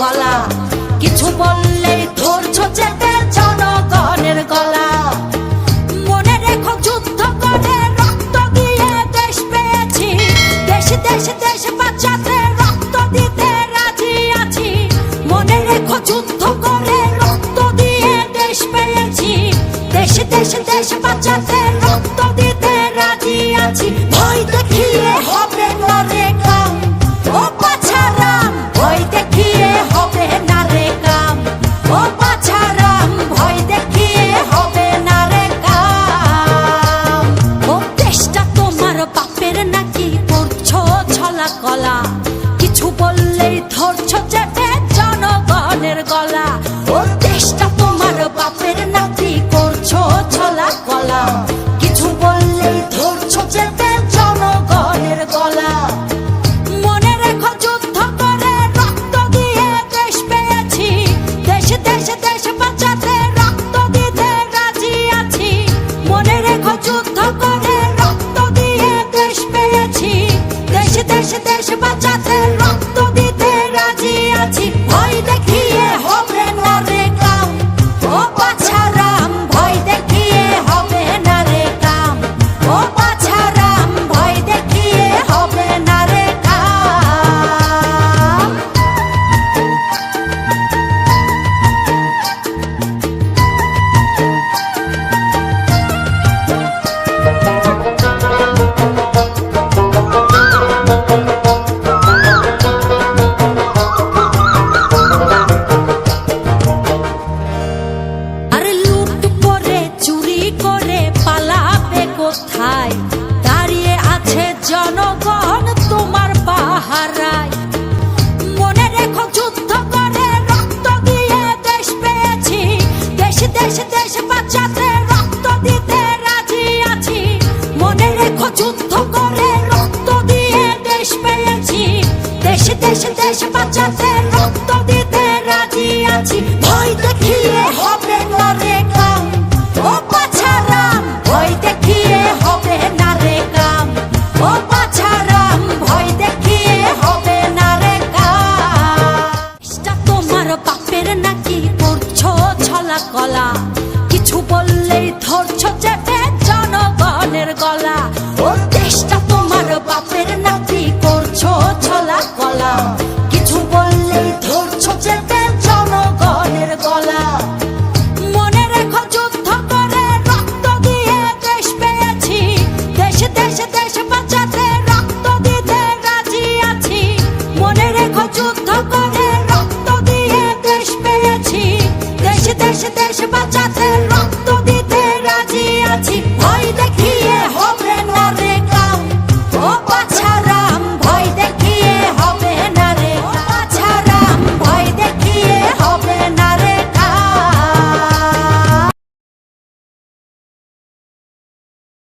গলা, কিছু বললেই ধরছো চেপে জনগণের গলা। মনে রেখো যুদ্ধ করে রক্ত দিয়ে দেশ পেয়েছি, দেশ দেশ দেশ বাঁচাতে রক্ত দিতে রাজি আছি। মনে রেখো যুদ্ধ করে রক্ত দিয়ে দেশ পেয়েছি, দেশ দেশ দেশ বাঁচাতে রক্ত দিতে রাজি আছি। ভয় দেখিয়ে হবে না রে কাম, ও পাছারাম ভয় দেখিয়ে হবে না রে কাম, ও পাছারাম ভয় দেখিয়ে হবে না রে কাম। ও দেশটা তোমার বাপের নাকি করছো ছলা কলা, কিছু বললেই ধরছো চেপে জনগণের গলা। ও দেশটা তোমার বাপের নাকি করছো ছলা কলা, কিছু বললেই ধরছো চেপে জনগণের গলা। মনে রেখো যুদ্ধ করে রক্ত দিয়ে দেশ পেয়েছি, দেশ দেশ দেশ বাঁচাতে রক্ত দিতে রাজি আছি। মনে রেখো যুদ্ধ করে রক্ত দিয়ে দেশ পেয়েছি, দেশ দেশ দেশ বাঁচাতে রক্ত দিতে রাজি আছি। ভয় দেখিয়ে হবে না রে কাম, ও পাছারাম ভয় দেখিয়ে হবে না রে কাম, ও পাছারাম ভয় দেখিয়ে হবে না রে কাম। আরে লুট করে চুরি করে পালাবে কোথায়, দাঁড়িয়ে আছে জনগণ তোমার পাহারায়। মনে রেখো যুদ্ধ করে রক্ত দিয়ে দেশ পেয়েছি, দেশ দেশ দেশ বাঁচাতে রক্ত দিতে রাজি আছি। মনে রেখো যুদ্ধ করে রক্ত দিয়ে দেশ পেয়েছি, দেশ দেশ দেশ বাঁচাতে রক্ত দিতে রাজি আছি। ভয় দেখিয়ে হবে না রে কাম, ও পাছারাম ভয় দেখিয়ে হবে না রে কাম, ও পাছারাম ভয় দেখিয়ে হবে না রে কাম। দেশটা তোমার বাপের নাকি করছো ছলা কলা, কিছু বললেই ধরছো চেপে জনগণের গলা। ও দেশটা তোমার বাপের নাকি করছো ছলা কলা, কিছু বললেই ধরছো চেপে জনগণের গলা। মনে রেখো যুদ্ধ করে রক্ত দিয়ে দেশ পেয়েছি, দেশ দেশ দেশ বাঁচাতে রক্ত দিতে রাজি আছি। মনে রেখো যুদ্ধ করে রক্ত দিয়ে দেশ পেয়েছি, দেশ দেশ দেশ বাঁচাতে